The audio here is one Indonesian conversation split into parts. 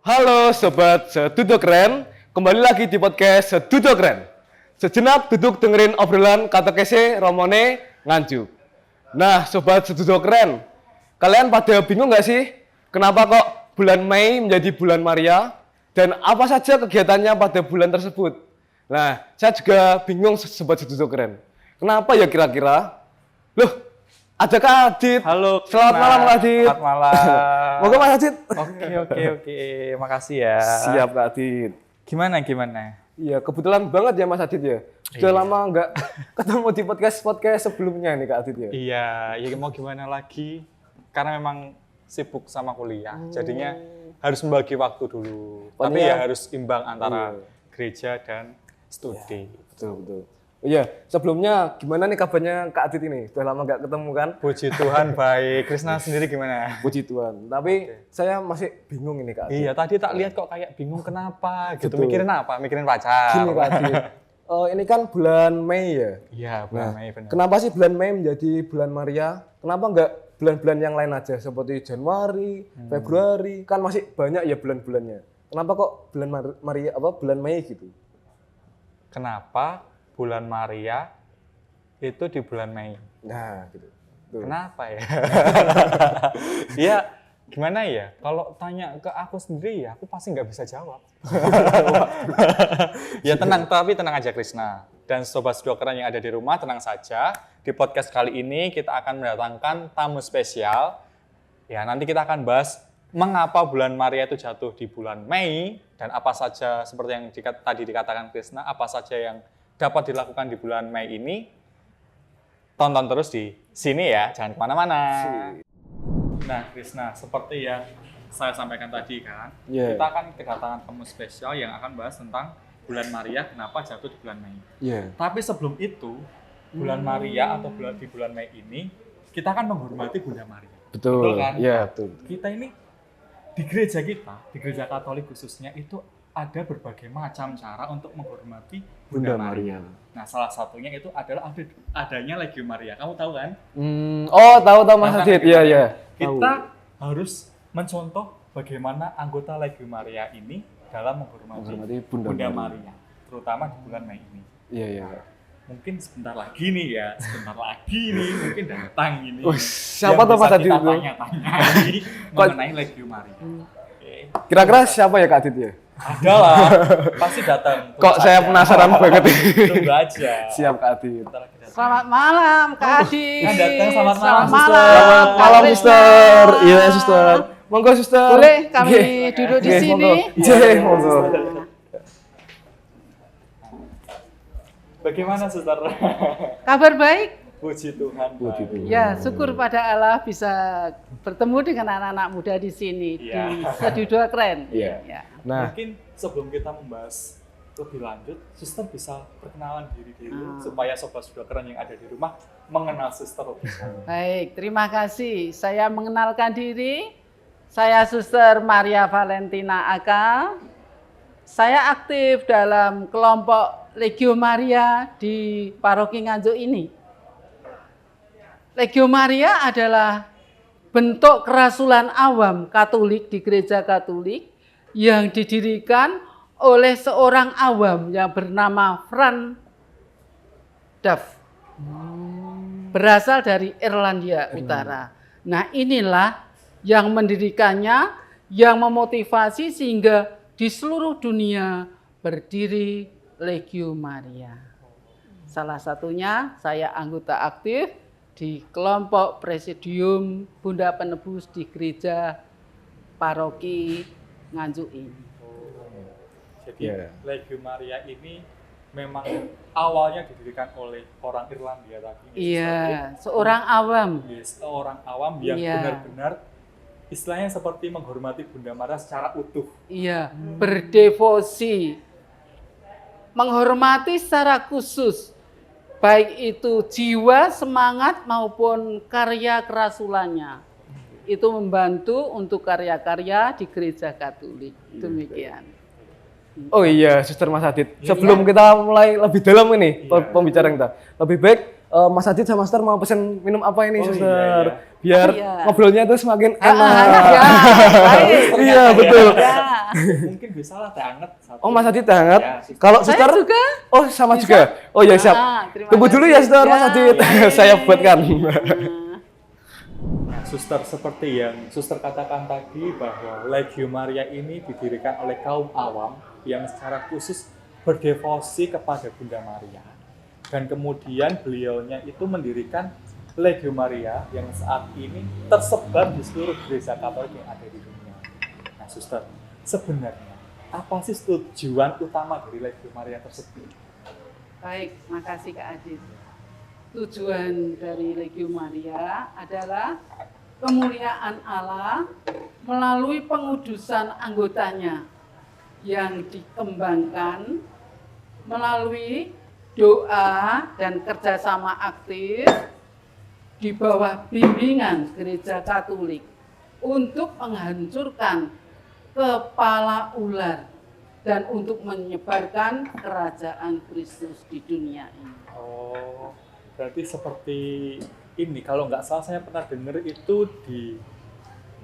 Halo Sobat Setudo Keren, kembali lagi di podcast Setudo Keren. Sejenak duduk dengerin obrolan katekese Romone Nganjuk. Nah Sobat Setudo Keren, kalian pada bingung gak sih? Kenapa kok bulan Mei menjadi bulan Maria? Dan apa saja kegiatannya pada bulan tersebut? Nah, saya juga bingung Sobat Setudo Keren. Kenapa ya kira-kira? Loh, ada Kak Adit. Halo. Selamat malam Kak Adit. Selamat malam. Moga Mas Adit. Oke. Makasih ya. Siap Kak Adit. Gimana? Iya, kebetulan banget ya Mas Adit ya. Sudah lama nggak ketemu di podcast sebelumnya nih Kak Adit ya. Iya, ya mau gimana lagi? Karena memang sibuk sama kuliah, jadinya harus membagi waktu dulu. Tapi ya harus imbang antara gereja dan studi. Betul. Iya, sebelumnya gimana nih kabarnya Kak Adit ini? Sudah lama nggak ketemu kan? Puji Tuhan baik. Krisna sendiri gimana? Puji Tuhan. Tapi saya masih bingung ini Kak Adit. Iya, tadi tak lihat kok kayak bingung kenapa gitu. Betul. Mikirin apa? Mikirin pacar. Gini Kak Adit. Ini kan bulan Mei ya. Iya, bulan Mei benar. Kenapa sih bulan Mei menjadi bulan Maria? Kenapa nggak bulan-bulan yang lain aja seperti Januari, Februari? Kan masih banyak ya bulan-bulannya. Kenapa kok bulan bulan Mei gitu? Kenapa bulan Maria itu di bulan Mei? Nah, gitu. Tuh. Kenapa ya? Ya, gimana ya? Kalau tanya ke aku sendiri ya, aku pasti nggak bisa jawab. Ya tapi tenang aja Krisna. Dan Sobat Setudo Keren yang ada di rumah, tenang saja. Di podcast kali ini kita akan mendatangkan tamu spesial. Ya, nanti kita akan bahas mengapa bulan Maria itu jatuh di bulan Mei, dan apa saja seperti yang tadi dikatakan Krisna, apa saja yang dapat dilakukan di bulan Mei ini. Tonton terus di sini ya, jangan kemana-mana. Nah, Krisna, seperti yang saya sampaikan tadi kan, kita akan kedatangan tamu spesial yang akan bahas tentang bulan Maria, kenapa jatuh di bulan Mei. Tapi sebelum itu, bulan Maria atau di bulan Mei ini, kita akan menghormati Bunda Maria. Betul kan? Iya, betul. Kita ini, di gereja kita, di gereja Katolik khususnya, itu ada berbagai macam cara untuk menghormati Bunda Maria. Nah, salah satunya itu adalah adanya Legium Maria. Kamu tahu kan? Tahu Mas Adit. Iya. Kita harus mencontoh bagaimana anggota Legium Maria ini dalam menghormati Bunda Maria, terutama di bulan Mei ini. Iya. Mungkin sebentar lagi nih, mungkin datang ini. Siapa tuh Mas Adit itu? Tanya-tanya mengenai Legium Maria. Kira-kira siapa ya Kak Adit ya? Ada lah, pasti datang. Kok saya penasaran banget. Tunggu aja. Siap Kak Adit. Selamat malam Kak Adit. Kan datang, selamat malam, Selamat malam Suster. Iya Suster. Monggo Suster. Boleh kami duduk di sini? Monggo. Bagaimana Suster? Kabar baik? Puji Tuhan. Ya, syukur pada Allah bisa bertemu dengan anak-anak muda di sini di Setudo Keren. Iya. Ya. Nah, mungkin sebelum kita membahas lebih lanjut, Suster bisa perkenalan diri dulu supaya Sobat Setudo Keren yang ada di rumah mengenal Suster. Baik, terima kasih. Saya mengenalkan diri. Saya Suster Maria Valentina Aka. Saya aktif dalam kelompok Legium Maria di Paroki Nganjuk ini. Legium Maria adalah bentuk kerasulan awam Katolik di Gereja Katolik yang didirikan oleh seorang awam yang bernama Franz Duff. Berasal dari Irlandia Utara. Nah, inilah yang mendirikannya, yang memotivasi sehingga di seluruh dunia berdiri Legium Maria. Salah satunya saya anggota aktif di kelompok Presidium Bunda Penebus di Gereja Paroki Nganjuk ini. Jadi Legium Maria ini memang awalnya didirikan oleh orang Irlandia tadi. Iya, seorang awam. Seorang awam yang benar-benar istilahnya seperti menghormati Bunda Maria secara utuh. Iya, berdevosi. Menghormati secara khusus. Baik itu jiwa, semangat maupun karya kerasulannya. Itu membantu untuk karya-karya di Gereja Katolik. Demikian. Oh iya, Suster Mas Adit. Sebelum kita mulai lebih dalam ini pembicaraan kita, lebih baik Mas Adit sama Suster mau pesen minum apa ini, Oh, Suster? iya, iya. Biar Oh, iya. ngobrolnya tuh semakin Ah, enak. ya, baik. Iya, betul. Ya. Mungkin bisa lah teh anget satu. Oh, Mas Adit teh hangat. Ya, Suster. Kalau Saya Suster? juga. Oh, sama Bisa? juga. Oh ya, siap. Terima Tunggu dulu ya, kasih. Suster, Mas Ya, Adit. baik. Saya buatkan. Nah, Suster, seperti yang Suster katakan tadi bahwa Legio Maria ini didirikan oleh kaum awam yang secara khusus berdevosi kepada Bunda Maria. Dan kemudian beliaunya itu mendirikan Legio Maria yang saat ini tersebar di seluruh gereja Katolik yang ada di dunia. Nah, Suster, sebenarnya apa sih tujuan utama dari Legio Maria tersebut? Baik, makasih Kak Adit. Tujuan dari Legio Maria adalah kemuliaan Allah melalui pengudusan anggotanya yang dikembangkan melalui doa dan kerjasama aktif di bawah bimbingan Gereja Katolik untuk menghancurkan kepala ular dan untuk menyebarkan kerajaan Kristus di dunia ini. Oh, berarti seperti ini. Kalau nggak salah saya pernah dengar itu di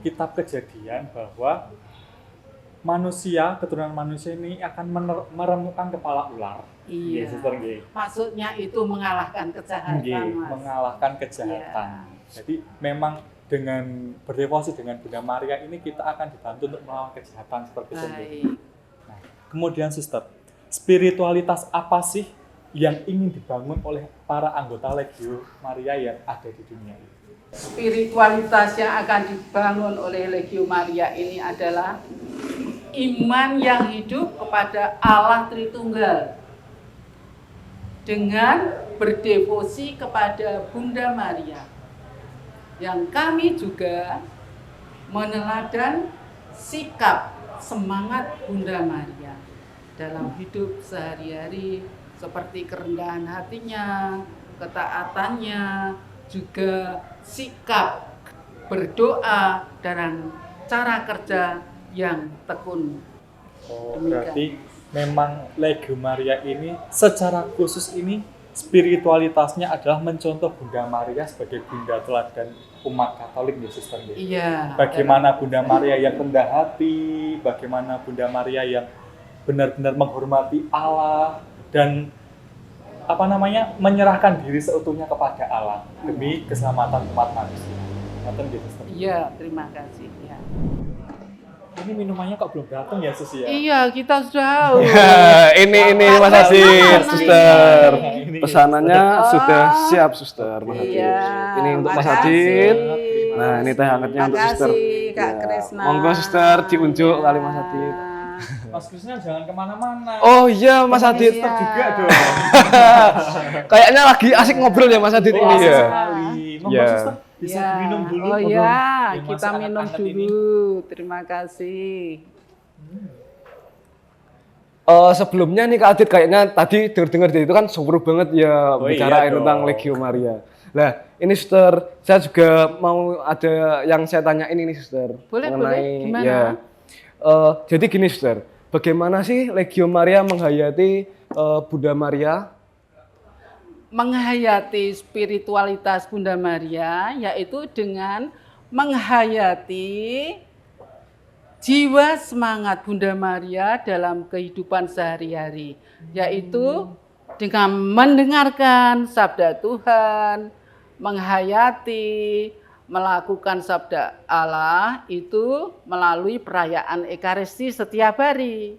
kitab Kejadian bahwa manusia, keturunan manusia ini akan meremukkan kepala ular. Iya. Suster, nggih. Maksudnya itu mengalahkan kejahatan, Nggih, Mas. mengalahkan kejahatan. Jadi memang dengan berdevosi dengan Bunda Maria ini kita akan dibantu untuk melawan kejahatan seperti itu. Baik. Nah, kemudian Suster, spiritualitas apa sih yang ingin dibangun oleh para anggota Legio Maria yang ada di dunia ini? Spiritualitas yang akan dibangun oleh Legio Maria ini adalah iman yang hidup kepada Allah Tritunggal dengan berdevosi kepada Bunda Maria, yang kami juga meneladan sikap semangat Bunda Maria dalam hidup sehari-hari, seperti kerendahan hatinya, ketaatannya, juga sikap berdoa dan cara kerja yang tekun. Oh, Demikian. berarti memang Legio Maria ini secara khusus ini spiritualitasnya adalah mencontoh Bunda Maria sebagai bunda teladan umat Katolik ya, Suster. Iya. Bagaimana Bunda Maria yang rendah hati, bagaimana Bunda Maria yang benar-benar menghormati Allah dan menyerahkan diri seutuhnya kepada Allah demi keselamatan umat manusia. Ngoten nggih, Suster. Iya, terima kasih. Ya. Ini minumannya kok belum datang ya, Sus ya? Iya, kita sudah. Ini Mas Apa Adit, namanya? Suster. Ini. Pesanannya Oh. sudah siap, Suster. Mas Adit. Iya. Ini untuk Mas makasih. Adit. Nah, ini teh hangatnya untuk Suster. Makasih, Kak Ya. Kresna. Monggo Suster diunjuk kali Mas Adit. Mas Krisna jangan kemana-mana. Oh iya Mas Adit. Iya. Juga dong. Kayaknya lagi asik ngobrol ya Mas Adit Oh, ini asik ya. sekali. Monggo, Ya. Suster. Bisa Ya. minum dulu. Oh monggo. iya, Yang kita masih minum hangat-hangat dulu. ini. Terima kasih. Sebelumnya nih Kak Adit kayaknya tadi dengar itu kan seru banget ya Oh, bicarain iya tentang dong. Legio Maria. Lah, ini Suster, saya juga mau ada yang saya tanyain ini Suster. Boleh, gimana? Ya. Jadi gini Suster, bagaimana sih Legio Maria menghayati Bunda Maria? Menghayati spiritualitas Bunda Maria yaitu dengan menghayati jiwa semangat Bunda Maria dalam kehidupan sehari-hari, yaitu dengan mendengarkan sabda Tuhan, menghayati, melakukan sabda Allah itu melalui perayaan Ekaristi setiap hari.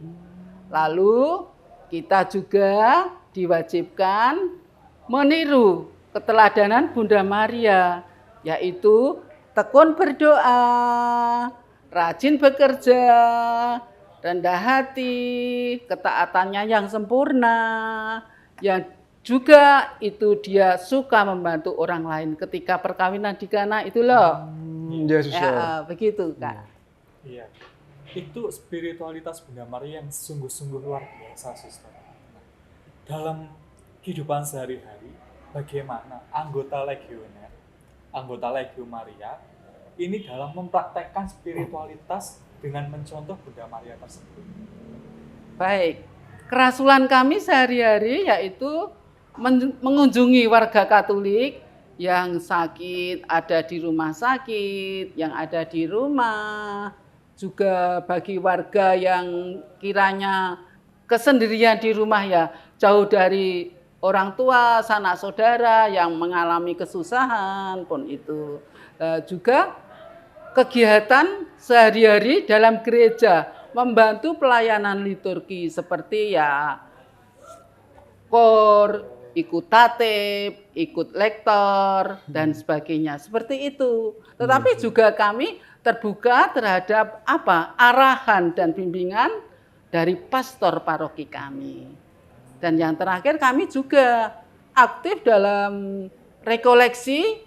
Lalu kita juga diwajibkan meniru keteladanan Bunda Maria, yaitu tekun berdoa, rajin bekerja, rendah hati, ketaatannya yang sempurna, yang juga itu dia suka membantu orang lain ketika perkawinan di Kana itu loh. Ya Suster. Ya, begitu Kak. Iya. Itu spiritualitas Bunda Maria yang sungguh-sungguh luar biasa, Suster. Dalam kehidupan sehari-hari, bagaimana anggota legioner, anggota Legio Maria, ini dalam mempraktekkan spiritualitas dengan mencontoh Bunda Maria tersebut. Baik, kerasulan kami sehari-hari yaitu mengunjungi warga Katolik yang sakit, ada di rumah sakit, yang ada di rumah, juga bagi warga yang kiranya kesendirian di rumah ya, jauh dari orang tua, sanak saudara yang mengalami kesusahan pun itu. Juga kegiatan sehari-hari dalam gereja, membantu pelayanan liturgi seperti ya kor, ikut tatib, ikut lektor, dan sebagainya. Seperti itu. Tetapi juga kami terbuka terhadap arahan dan bimbingan dari pastor paroki kami. Dan yang terakhir kami juga aktif dalam rekoleksi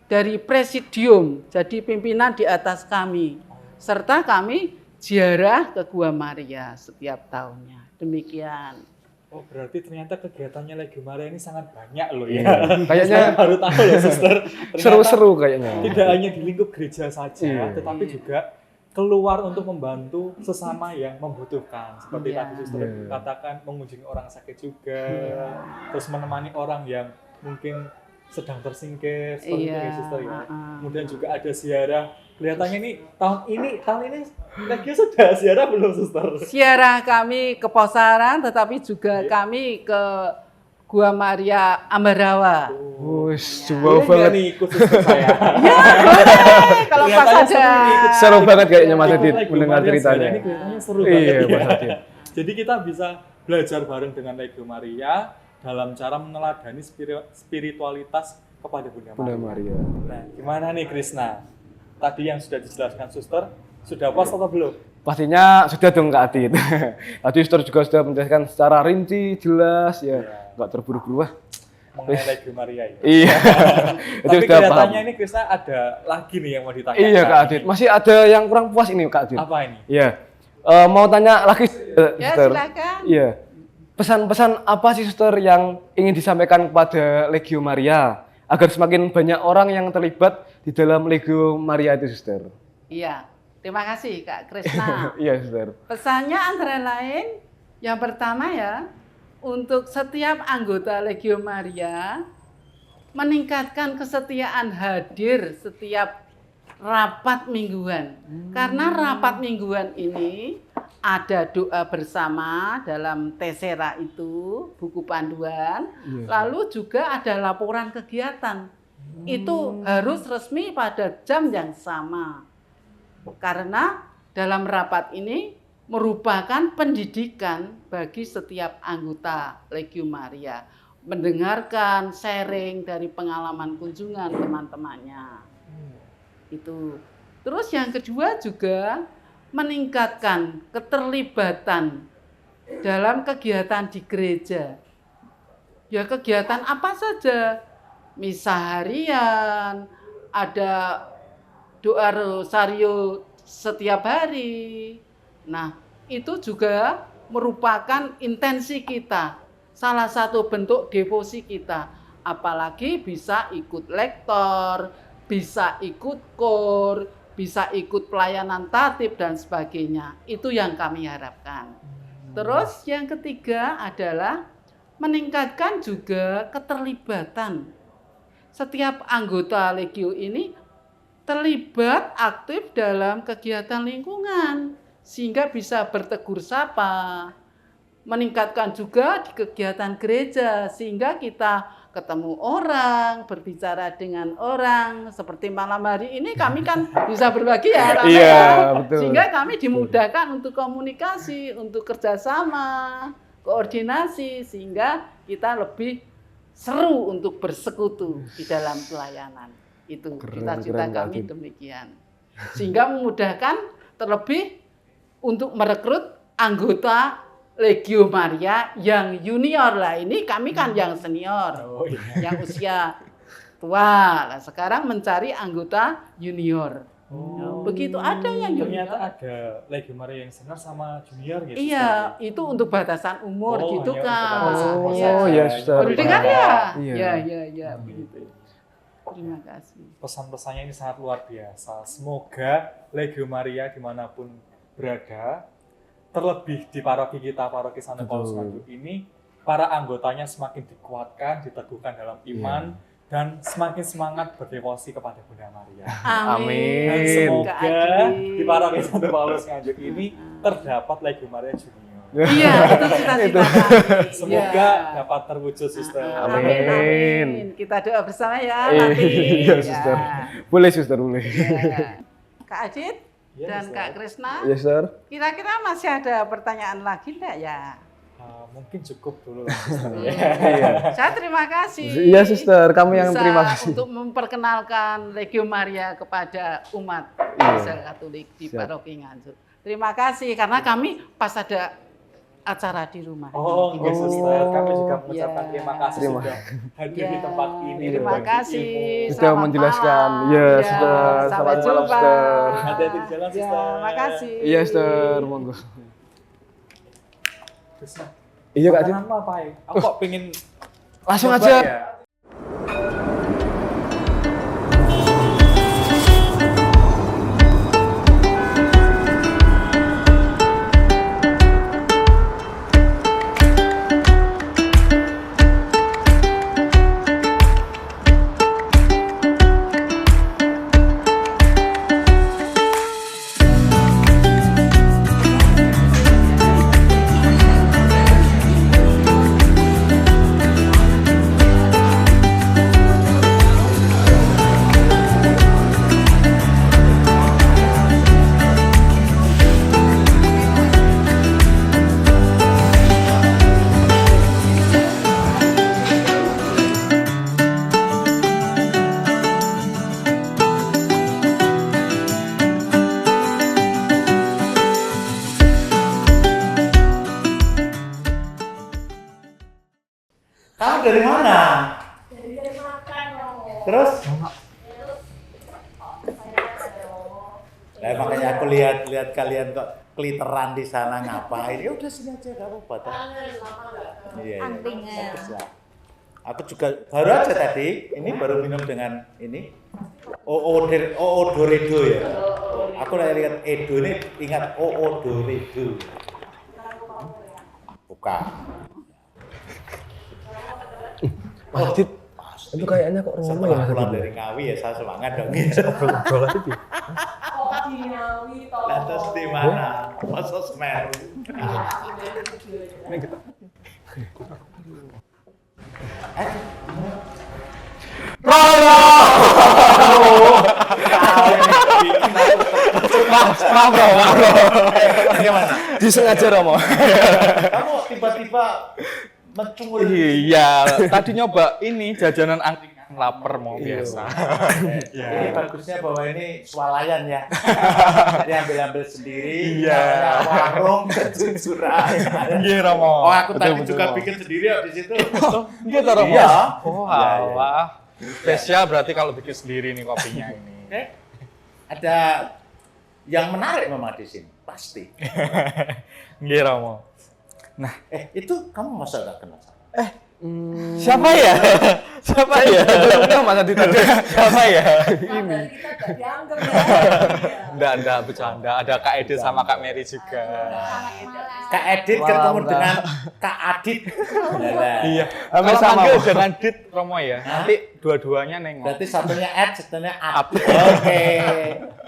dari presidium, jadi pimpinan di atas kami. Serta kami ziarah ke Gua Maria setiap tahunnya. Demikian. Oh, berarti ternyata kegiatannya Legio Maria ini sangat banyak loh ya. Kayaknya Saya baru tahu loh, Suster. Ternyata seru-seru kayaknya. tidak hanya di lingkup gereja saja, Iya. tetapi juga keluar untuk membantu sesama yang membutuhkan. Seperti Iya. tadi Suster katakan, mengunjungi orang sakit juga, terus menemani orang yang mungkin sedang tersingkir, seperti itu ya, Suster ya. Kemudian juga ada ziarah. Kelihatannya nih tahun ini Legio sudah ziarah belum, Suster? Ziarah kami ke Posaran, tetapi juga kami ke Gua Maria Ambarawa. Wis, Ya. jauh banget. Nih ikut Suster saya. Ya, boleh kalau pas Kelihatannya ada. Seru banget kayaknya Mas Ikut Adit Legio mendengar Maria ceritanya. ziarah ini kelihatannya seru Iya, banget ya. Mas Adit. Jadi kita bisa belajar bareng dengan Legio Maria dalam cara meneladani spiritualitas kepada Bunda Bunda Maria. Maria. Nah, gimana nih Krisna? Tadi yang sudah dijelaskan Suster, sudah puas atau belum? Pastinya sudah dong Kak Adit. Tadi Suster juga sudah menjelaskan secara rinci, jelas ya. Enggak terburu-buru wah. Mengenai Legio Maria ya. Iya. Itu Tapi sudah paham. kelihatannya ini Krisna ada lagi nih yang mau ditanyakan. Iya Kak Adit. Masih ada yang kurang puas ini Kak Adit. Apa ini? Iya. Mau tanya lagi Ya, Suster. silakan. Iya. Pesan-pesan apa sih Suster yang ingin disampaikan kepada Legio Maria agar semakin banyak orang yang terlibat di dalam Legio Maria itu Suster? Iya, terima kasih Kak Krisna. Iya Suster. Pesannya antara lain, yang pertama ya, untuk setiap anggota Legio Maria meningkatkan kesetiaan hadir setiap rapat mingguan. Karena rapat mingguan ini ada doa bersama dalam Tesera itu, buku panduan, lalu juga ada laporan kegiatan. Itu harus resmi pada jam yang sama. Karena dalam rapat ini merupakan pendidikan bagi setiap anggota Legio Maria. Mendengarkan, sharing dari pengalaman kunjungan teman-temannya. Itu. Terus yang kedua juga meningkatkan keterlibatan dalam kegiatan di gereja. Ya kegiatan apa saja? Misa harian, ada doa rosario setiap hari. Nah, itu juga merupakan intensi kita, salah satu bentuk devosi kita. Apalagi bisa ikut lektor, bisa ikut kor, bisa ikut pelayanan tatib dan sebagainya. Itu yang kami harapkan. Terus yang ketiga adalah meningkatkan juga keterlibatan. Setiap anggota Legio ini terlibat aktif dalam kegiatan lingkungan sehingga bisa bertegur sapa, meningkatkan juga di kegiatan gereja sehingga kita ketemu orang, berbicara dengan orang. Seperti malam hari ini kami kan bisa berbagi ya, Rame, Iya, ya. betul. Sehingga kami dimudahkan untuk komunikasi, untuk kerjasama, koordinasi, sehingga kita lebih seru untuk bersekutu di dalam pelayanan. Itu cita-cita keren, kami Kak. demikian. Sehingga memudahkan terlebih untuk merekrut anggota Legio Maria yang junior lah. Ini kami kan yang senior, Oh iya. yang usia tua. Nah, sekarang mencari anggota junior. Oh, Begitu ada yang ternyata junior. ada Legio Maria yang senior sama junior gitu. Iya, itu untuk batasan umur Oh, gitu hanya kan. untuk batasan umur Iya. saja. Iya, Suster. Baru dengar ya? Iya. Iya, begitu. Terima kasih. Pesan-pesannya ini sangat luar biasa. Semoga Legio Maria dimanapun berada, terlebih di paroki kita, paroki Santo Paulus Mandu ini, para anggotanya semakin dikuatkan, diteguhkan dalam iman, dan semakin semangat berdevosi kepada Bunda Maria. Amin. Dan Kak semoga Adi. di paroki Santo Paulus Nganjuk ini terdapat Legio Maria Junior. Iya, itu cita-cita kami. Semoga Iya. dapat terwujud, Suster. Amin. Kita doa bersama ya nanti. Iya, Suster. Boleh, Suster, boleh. Ya. Kak Adit Iya, dan Suster. Kak Krisna, Iya, Suster. kira-kira masih ada pertanyaan lagi enggak ya? Mungkin cukup dulu lah, Suster. Saya terima kasih. Iya, Suster. Kamu yang Bisa terima kasih. untuk memperkenalkan Legio Maria kepada umat Iya. Israel Katolik di Siap. Paroki Nganjuk. Terima kasih karena kami pas ada acara di rumah. Oh, Ini. enggak, Suster. Kami juga mengucapkan Ya. terima kasih Terima. sudah hadir di tempat ini. Terima berbagi kasih. ilmu. Sudah Selamat menjelaskan. malam. Iya, Ya, Suster. Sampai Selamat malam, jumpa. Suster. Hati-hati di jalan, Ya, Suster. makasih. Iya, Suster. Monggo. Krisna, Iya, Kak Adit. makananmu apa ya? Aku kok pengen Langsung coba aja. ya. Kamu dari mana? Terus? Nah, makanya aku lihat kalian kok keliteran di sana ngapain? Ya udah sini aja, gak apa-apa. Iya, Angkringan. bagus lah. Aku juga baru aja tadi, ini baru minum dengan ini Oodoredo ya. Aku lihat Edo ini ingat Oodoredo. Bukan. Mas Adit, itu kayaknya kok Romo ya, Setelah Mas pulang Adit? dari Ngawi ya saya semangat dong. Ngobrol aja, Dit. Lantas di mana? Masa Semeru. Maaf, Romo. Bagaimana? Disengaja, Romo. Kamu tiba-tiba mencungur Iya, tadi nyoba ini jajanan angkringan lapar mau biasa. Ini bagusnya bahwa ini swalayan ya. Jadi ambil sendiri. Iya. namanya warung kejujuran. Iya, Romo. Oh, aku tadi Betul, juga Romo. bikin sendiri di situ. Iya, toh, Romo. Iya. Oh, Iya, iya. alah. Spesial berarti kalau bikin sendiri nih kopinya ini. Ada yang menarik memang di sini, pasti. Iya, Romo. Itu kamu masa gak kenal? Siapa ya? Siapa ya? Sebelumnya Mas Adit tadi. Siapa ya? Ini. Kita gak dianggap ya. Enggak, bercanda. Ada Kak Edil sama Kak Mary juga. Kak Edit Wah, ketemu Mbak. dengan Kak Adit. Yalah. Iya. Hampir Kalau sama, manggil Bang. jangan Dit, Romo ya. Nanti dua-duanya nengok. Berarti satunya Ed, satunya At. At. Oke.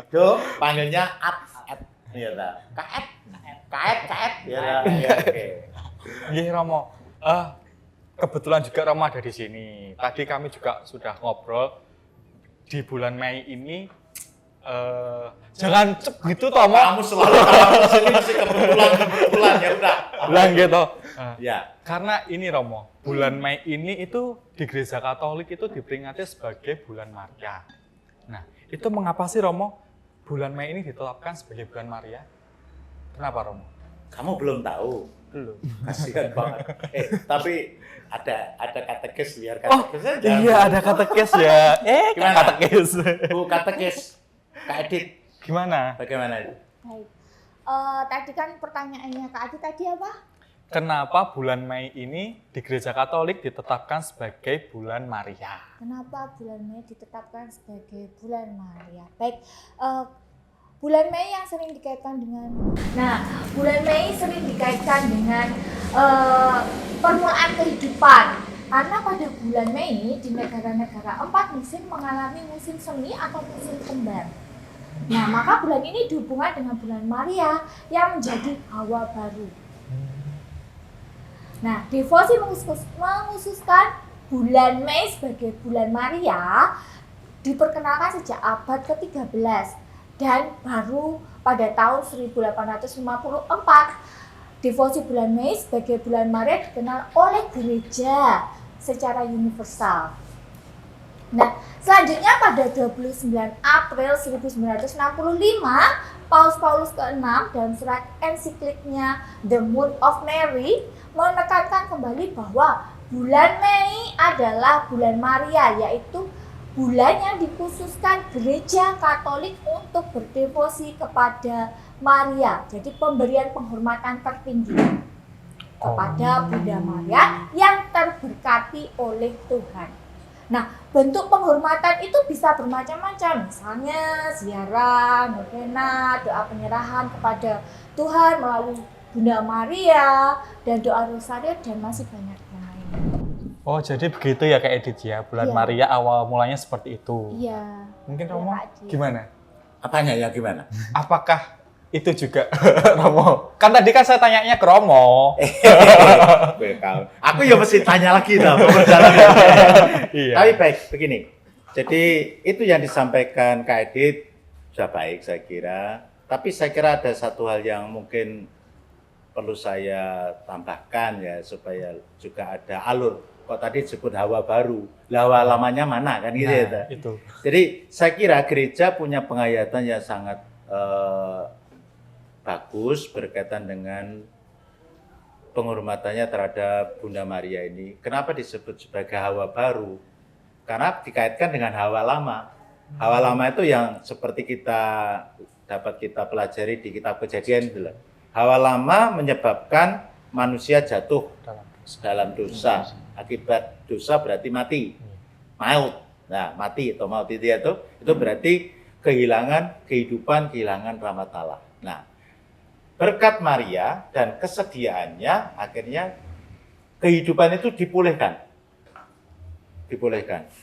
Do, panggilnya At. Iya lah. Kak Ed. Kak Ed. Iya lah. Iya, oke. Iya, Romo. Kebetulan juga Romo ada di sini. Tadi kami juga sudah ngobrol di bulan Mei ini. Jangan cep gitu toh, Mo. Kamu selalu kalau kesini mesti kebetulan ya udah. Bilang gitu. Ya. Karena ini Romo, bulan Mei ini itu di Gereja Katolik itu diperingati sebagai bulan Maria. Nah, itu mengapa sih Romo bulan Mei ini ditetapkan sebagai bulan Maria? Kenapa Romo? Kamu belum tahu. Belum. Kasihan banget. Tapi ada katekes biar Oh, katekes aja. iya ada katekes ya. Gimana? Katekes. Bu katekes. Kak Edit, Gimana? bagaimana itu? Baik. Tadi kan pertanyaannya Kak Adi tadi apa? Kenapa bulan Mei ini di Gereja Katolik ditetapkan sebagai bulan Maria? Kenapa bulan Mei ditetapkan sebagai bulan Maria? Baik, bulan Mei yang sering dikaitkan dengan... Nah, bulan Mei sering dikaitkan dengan permulaan kehidupan. Karena pada bulan Mei di negara-negara 4 musim mengalami musim semi atau musim kembar. Nah, maka bulan ini dihubungkan dengan bulan Maria yang menjadi hawa baru. Nah, devosi mengkhususkan bulan Mei sebagai bulan Maria diperkenalkan sejak abad ke-13 dan baru pada tahun 1854 devosi bulan Mei sebagai bulan Maria dikenal oleh gereja secara universal. Nah, selanjutnya pada 29 April 1965, Paus ke-6 dalam surat ensikliknya The Moon of Mary menekankan kembali bahwa bulan Mei adalah bulan Maria, yaitu bulan yang dikhususkan gereja Katolik untuk berdevosi kepada Maria. Jadi pemberian penghormatan tertinggi kepada Bunda Maria yang terberkati oleh Tuhan. Nah, bentuk penghormatan itu bisa bermacam-macam, misalnya ziarah, novena, doa penyerahan kepada Tuhan melalui Bunda Maria, dan doa rosario, dan masih banyak yang lain. Oh, jadi begitu ya Kak Edith ya, bulan Iya. Maria awal mulanya seperti itu. Iya. Mungkin Iya, Romo Pak Haji. gimana? Apanya ya gimana? Apakah itu juga Romo? Kan tadi kan saya tanyanya ke Romo. Aku ya mesti tanya lagi tau, perjalanan. Iya. Tapi baik, begini. Jadi itu yang disampaikan Kak Edith sudah baik saya kira. Tapi saya kira ada satu hal yang mungkin perlu saya tambahkan ya supaya juga ada alur. Kok tadi disebut hawa baru, lah hawa lamanya mana kan gitu ya. Nah, itu. Jadi saya kira gereja punya penghayatan yang sangat bagus berkaitan dengan penghormatannya terhadap Bunda Maria ini. Kenapa disebut sebagai hawa baru? Karena dikaitkan dengan hawa lama. Hawa lama itu yang seperti dapat kita pelajari di kitab Kejadian itu. Hawa lama menyebabkan manusia jatuh dalam dosa. Akibat dosa berarti mati. Maut. Nah, mati atau maut itu berarti kehilangan kehidupan, kehilangan rahmat Allah. Nah, berkat Maria dan kesediaannya akhirnya kehidupan itu dipulihkan.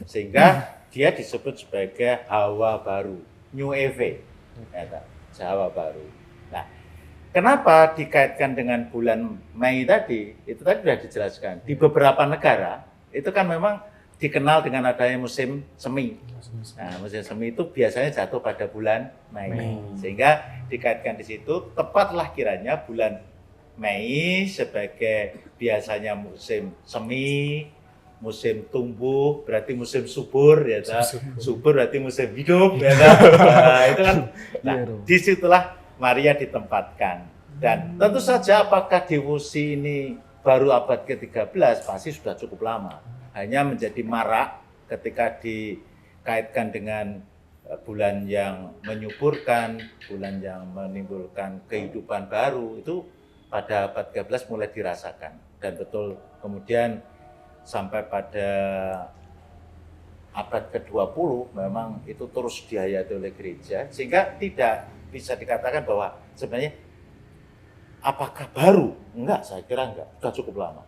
Sehingga dia disebut sebagai hawa baru, new eve. Hawa baru. Nah, kenapa dikaitkan dengan bulan Mei tadi? Itu tadi sudah dijelaskan. Di beberapa negara itu kan memang dikenal dengan adanya musim semi. Nah, musim semi itu biasanya jatuh pada bulan Mei. Sehingga dikaitkan di situ, tepatlah kiranya bulan Mei sebagai biasanya musim semi, musim tumbuh, berarti musim subur, ya subur berarti musim hidup, ya nah, itu kan. Nah, disitulah Maria ditempatkan. Dan tentu saja apakah devosi ini baru abad ke-13 pasti sudah cukup lama. Hanya menjadi marak ketika dikaitkan dengan bulan yang menyuburkan, bulan yang menimbulkan kehidupan baru, itu pada abad ke-11 mulai dirasakan. Dan betul kemudian sampai pada abad ke-20 memang itu terus dihayati oleh gereja, sehingga tidak bisa dikatakan bahwa sebenarnya apakah baru? Enggak, saya kira enggak, sudah cukup lama.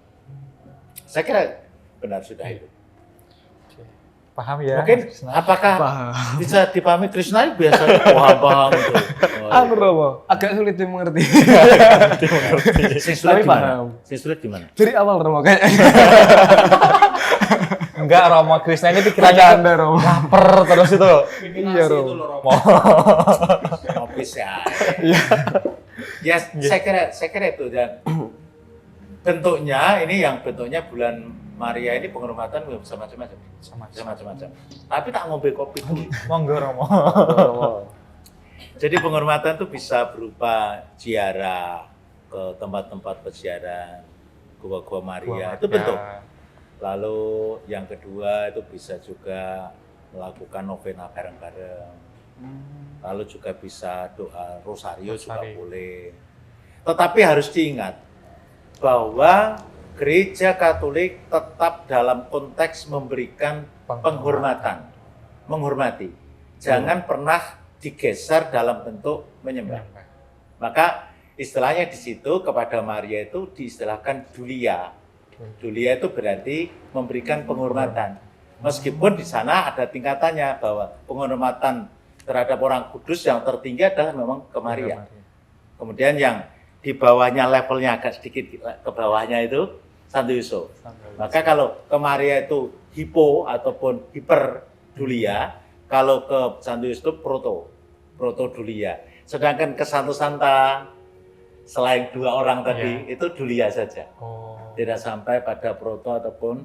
Saya kira benar sudah itu. Paham ya? Mungkin apakah bisa dipahami Krishna biasanya paham gitu. Anu Romo, agak sulit dimengerti. Sing sulit Tapi gimana? paham. Sing sulit gimana? Dari awal Romo kayaknya. Enggak, Romo Krishna ini pikirannya Anda Romo. lapar terus itu. Iya Romo. Nopis ya. Ya, saya kira itu. Dan bentuknya ini yang bentuknya bulan Maria ini penghormatan bisa macam-macam. Tapi tak ngombe kopi dulu. Monggo Romo. Jadi penghormatan itu bisa berupa ziarah ke tempat-tempat peziarah, gua-gua Maria, itu bentuk. Lalu yang kedua itu bisa juga melakukan novena bareng-bareng. Lalu juga bisa doa rosario juga boleh. Tetapi harus diingat bahwa Gereja Katolik tetap dalam konteks memberikan penghormatan, menghormati. Jangan pernah digeser dalam bentuk menyembah. Maka istilahnya di situ kepada Maria itu diistilahkan dulia. Dulia itu berarti memberikan penghormatan. Meskipun di sana ada tingkatannya bahwa penghormatan terhadap orang kudus yang tertinggi adalah memang ke Maria. Kemudian yang di bawahnya levelnya agak sedikit ke bawahnya itu Santo Yusuf. Maka kalau ke Maria itu hipo ataupun hiper dulia, kalau ke Santo Yusuf itu proto dulia. Sedangkan ke Santo Santa selain dua orang tadi itu dulia saja. Tidak sampai pada proto ataupun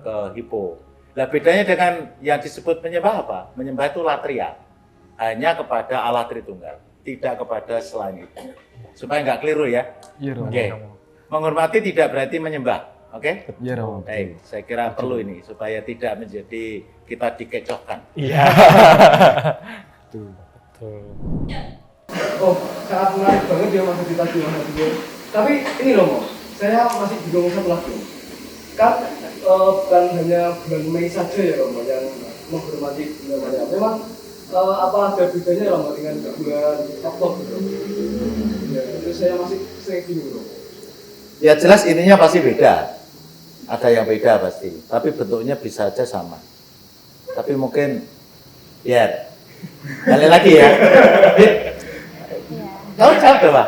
ke hipo. Nah bedanya dengan yang disebut menyembah apa? Menyembah itu latria. Hanya kepada Allah Tritunggal, tidak kepada selain itu. Supaya nggak keliru ya. Iya, Romo. Oke. Menghormati tidak berarti menyembah. Oke? Iya, Romo. Baik, saya kira perlu ini supaya tidak menjadi kita dikecohkan. Iya. Betul. Betul. Oh, sangat menarik banget ya Mas Dita Tapi ini loh, Mo, saya masih bingung satu lagi. Kan bukan hanya bulan Mei saja ya Romo yang menghormati bulan Maria. Memang apa ada bedanya Romo dengan bulan Oktober? Ya, itu saya masih sering bingung Romo. Ya jelas ininya pasti beda. Ada yang beda pasti, tapi bentuknya bisa aja sama. Tapi mungkin biar balik lagi ya. Iya. Kamu jawab coba.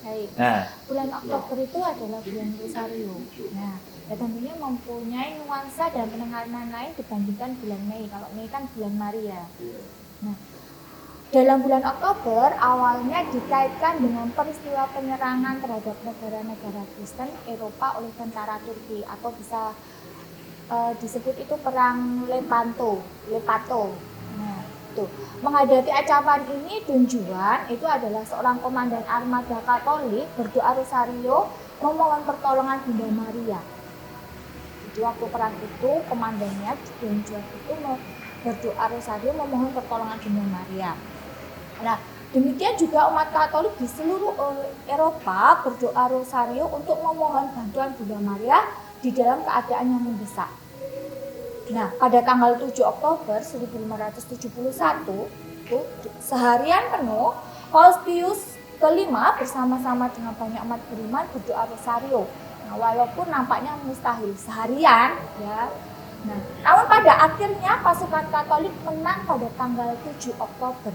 Baik. Nah, Bulan Oktober itu adalah bulan Rosario. Nah, ya tentunya mempunyai nuansa dan penekanan lain dibandingkan bulan Mei. Kalau Mei kan bulan Maria. Nah, dalam bulan Oktober awalnya dikaitkan dengan peristiwa penyerangan terhadap negara-negara Kristen Eropa oleh tentara Turki atau bisa disebut itu perang Lepanto. Nah, tuh menghadapi ancaman ini Don Juan itu adalah seorang komandan armada Katolik berdoa rosario memohon pertolongan Bunda Maria. Jadi waktu perang itu komandannya Don Juan itu berdoa rosario memohon pertolongan Bunda Maria. Nah, demikian juga umat Katolik di seluruh Eropa berdoa rosario untuk memohon bantuan Bunda Maria di dalam keadaan yang mendesak. Nah, pada tanggal 7 Oktober 1571, itu seharian penuh, Paus Pius kelima bersama-sama dengan banyak umat beriman berdoa rosario. Nah, walaupun nampaknya mustahil seharian, ya. Nah, namun pada akhirnya pasukan Katolik menang pada tanggal 7 Oktober.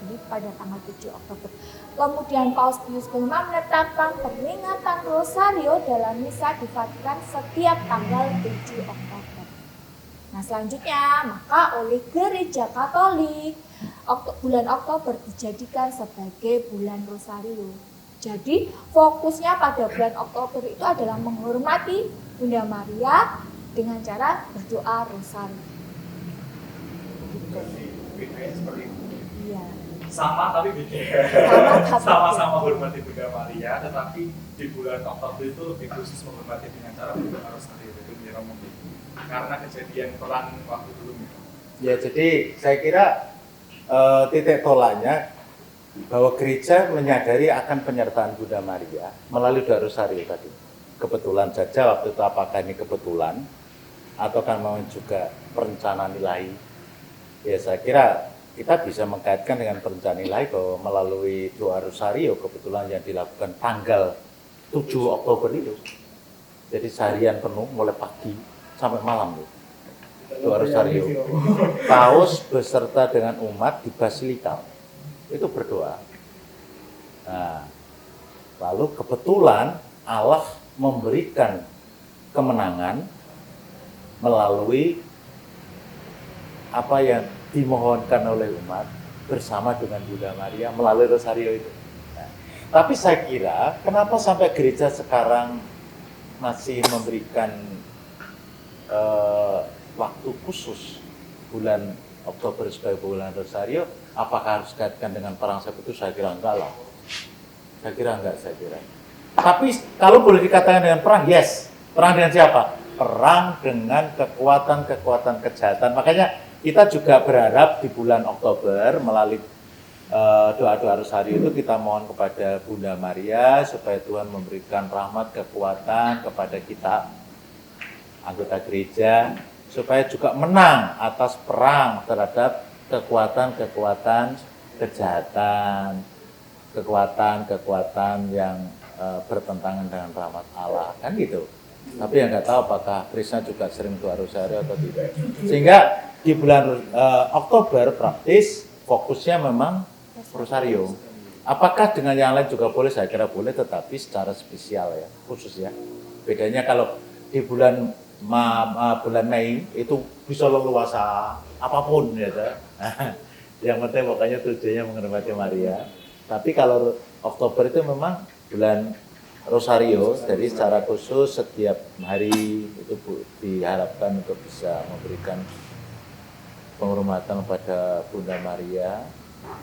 Jadi pada tanggal 7 Oktober. Kemudian Paus Pius kelima menetapkan peringatan rosario dalam misa di Vatikan setiap tanggal 7 Oktober. Nah selanjutnya, maka oleh Gereja Katolik, bulan Oktober dijadikan sebagai bulan Rosario. Jadi fokusnya pada bulan Oktober itu adalah menghormati Bunda Maria dengan cara berdoa Rosario. Gitu. Bedanya seperti itu. Iya. Sama tapi beda. Sama-sama hormati Bunda Maria, tetapi di bulan Oktober itu lebih khusus menghormati dengan cara berdoa rosario. Itu dia mungkin karena kejadian perang waktu dulu. ya jadi saya kira titik tolaknya bahwa gereja menyadari akan penyertaan Bunda Maria melalui doa rosario tadi. Kebetulan saja waktu itu apakah ini kebetulan atau kan memang juga perencanaan ilahi. Ya saya kira kita bisa mengkaitkan dengan perencanaan ilahi bahwa melalui doa rosario kebetulan yang dilakukan tanggal 7 Oktober itu. Jadi seharian penuh mulai pagi sampai malam loh. Doa rosario. Paus beserta dengan umat di Basilika itu berdoa. Nah, lalu kebetulan Allah memberikan kemenangan melalui apa yang dimohonkan oleh umat bersama dengan Bunda Maria melalui rosario itu. Nah, tapi saya kira kenapa sampai gereja sekarang masih memberikan waktu khusus bulan Oktober sebagai bulan rosario? Apakah harus dikaitkan dengan perang salib itu? Saya kira enggak lah. Saya kira. Tapi kalau boleh dikatakan dengan perang, yes. Perang dengan siapa? Perang dengan kekuatan-kekuatan kejahatan. Makanya kita juga berharap di bulan Oktober melalui doa-doa rosario itu kita mohon kepada Bunda Maria supaya Tuhan memberikan rahmat kekuatan kepada kita anggota gereja supaya juga menang atas perang terhadap kekuatan-kekuatan kejahatan, kekuatan-kekuatan yang bertentangan dengan rahmat Allah, kan gitu. Tapi yang nggak tahu apakah Krishna juga sering doa rosario atau tidak. Sehingga di bulan Oktober praktis fokusnya memang rosario. Apakah dengan yang lain juga boleh? Saya kira boleh, tetapi secara spesial ya, khusus ya. Bedanya kalau di bulan bulan Mei itu bisa leluasa apapun ya. Yang penting pokoknya tujuannya menghormati Maria. Tapi kalau Oktober itu memang bulan rosario, jadi secara khusus setiap hari itu diharapkan untuk bisa memberikan penghormatan pada Bunda Maria,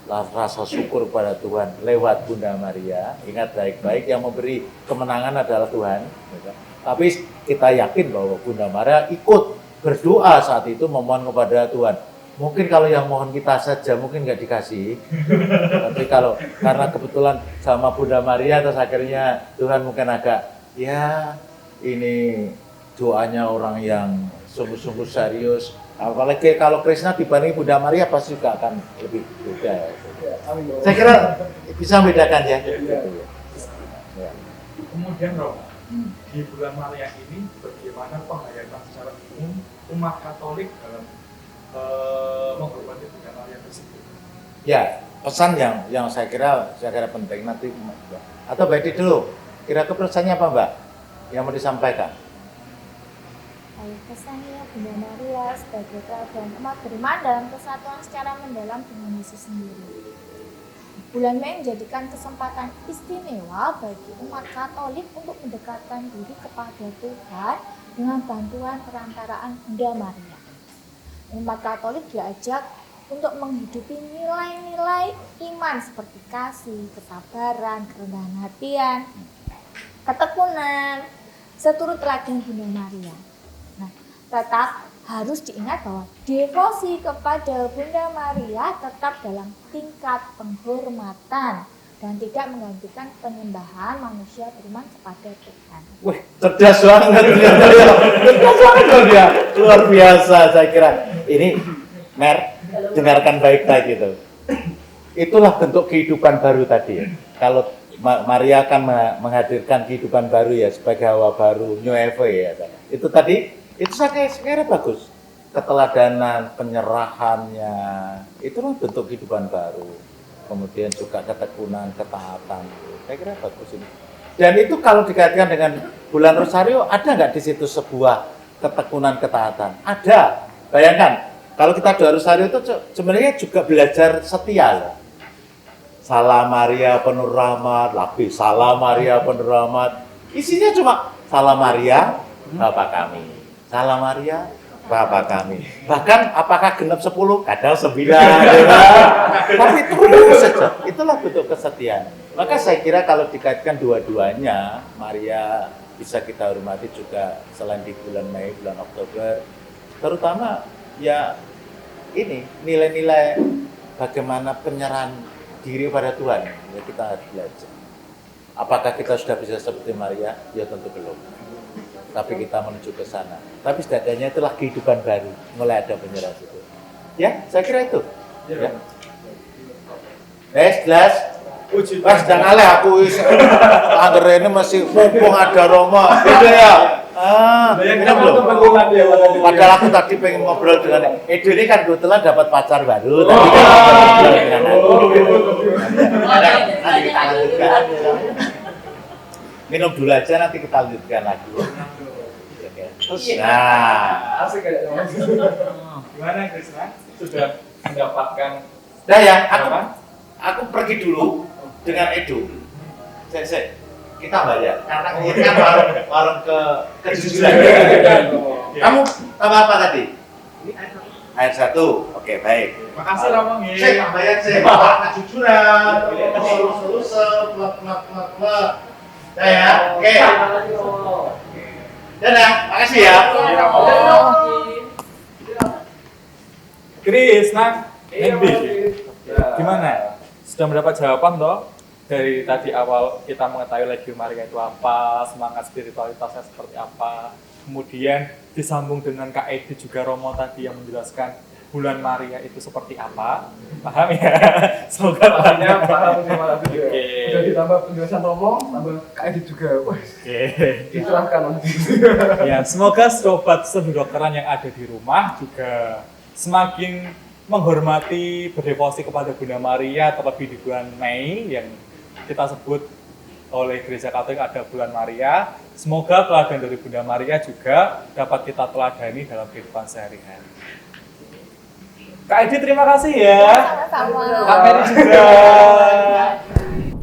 rasa syukur pada Tuhan lewat Bunda Maria. Ingat baik-baik, yang memberi kemenangan adalah Tuhan. Tapi kita yakin bahwa Bunda Maria ikut berdoa saat itu memohon kepada Tuhan. Mungkin kalau yang mohon kita saja mungkin nggak dikasih. Tapi kalau karena kebetulan sama Bunda Maria terus akhirnya Tuhan mungkin agak ya ini doanya orang yang sungguh-sungguh serius. Apalagi kalau Krishna dibanding Bunda Maria pasti juga akan lebih beda. Saya kira bisa membedakan ya. Ya. Kemudian Romo, di bulan Maria ini bagaimana penghayatan secara umum umat Katolik dalam menghormati Bunda Maria tersebut? Ya, pesan yang saya kira penting nanti atau baik dulu. Kira-kira pesannya apa, Mbak? Yang mau disampaikan? Pesannya Bunda Maria sebagai teladan umat beriman dalam kesatuan secara mendalam dengan Yesus sendiri. Bulan Mei menjadikan kesempatan istimewa bagi umat Katolik untuk mendekatkan diri kepada Tuhan dengan bantuan perantaraan Bunda Maria. Umat Katolik diajak untuk menghidupi nilai-nilai iman seperti kasih, kesabaran, kerendahan hatian, ketekunan, seturut teladan Bunda Maria. Nah, tetap harus diingat bahwa devosi kepada Bunda Maria tetap dalam tingkat penghormatan dan tidak menggantikan penyembahan manusia beriman kepada Tuhan. Wih, cerdas banget ternyata ya. Cerdas banget loh dia. Luar biasa saya kira. Ini, Mer, dengarkan baik-baik gitu. Itulah bentuk kehidupan baru tadi ya. Kalau Maria akan menghadirkan kehidupan baru ya, sebagai hawa baru, new Eve ya. Itu tadi, itu saya kira bagus. Keteladanan, penyerahannya, itulah bentuk kehidupan baru. Kemudian juga ketekunan, ketaatan. Saya kira bagus ini. Dan itu kalau dikaitkan dengan bulan Rosario, ada nggak di situ sebuah ketekunan, ketaatan? Ada. Bayangkan, kalau kita doa Rosario itu sebenarnya juga belajar setia loh. Salam Maria penuh rahmat, lagi Salam Maria penuh rahmat. Isinya cuma Salam Maria, Bapa kami. Salam Maria, Bapa kami. Bahkan apakah genap 10? Kadang 9. Tapi terus saja. Itulah bentuk kesetiaan. Maka saya kira kalau dikaitkan dua-duanya, Maria bisa kita hormati juga selain di bulan Mei, bulan Oktober. Terutama ya ini nilai-nilai bagaimana penyerahan diri pada Tuhan. Ya kita harus belajar. Apakah kita sudah bisa seperti Maria? Ya tentu belum. Tapi kita menuju ke sana. Tapi setidaknya itulah kehidupan baru. Mulai ada penyerahan itu. Ya, saya kira itu. Ya. Jelas. Mas jangan alih aku angger ini masih mumpung ada Roma. Gitu ya. Minum belum? Padahal aku tadi pengen ngobrol dengan Edo ini kan kebetulan dapat pacar baru. Tadi kan ngobrol dengan aku. Nanti kita lanjutkan. Minum dulu aja, nanti kita lanjutkan lagi. Nah, Asik aja Mas. Gimana Krishna? Sudah mendapatkan nah ya, aku pergi dulu dengan Edo. Kita bayar karena ini kan warung kejujuran. Kamu tambah apa tadi? Air satu. Oke, baik. Makasih Romo. Saya tak bayar warung kejujuran. Terus ya. Oke. Dadah, makasih ya. Krishna, gimana? Sudah mendapat jawaban toh? Dari tadi awal kita mengetahui Legio Maria itu apa, semangat spiritualitasnya seperti apa. Kemudian disambung dengan Kak Edi juga Romo tadi yang menjelaskan bulan Maria itu seperti apa. Paham ya? Semoga Pastinya paham terima kasih juga. Oke. Udah ditambah penjelasan Romo, tambah Kak Edi juga. Wah, Oke. dicerahkan nanti. Ya, semoga sobat kedokteran yang ada di rumah juga semakin menghormati, berdevosi kepada Bunda Maria, terlebih di bulan Mei yang kita sebut oleh Gereja Katolik ada bulan Maria. Semoga teladan dari Bunda Maria juga dapat kita teladani dalam kehidupan sehari-hari. Kak Edi terima kasih ya. Sama-sama. Kak Mary juga.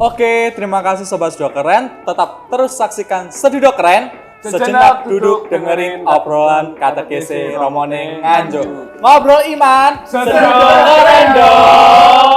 Oke, terima kasih Sobat Seduh Keren. Tetap terus saksikan Seduh Keren. Sejenak duduk dengerin obrolan katekese Romone Nganjuk. Ngobrol iman, Seduh Keren dong.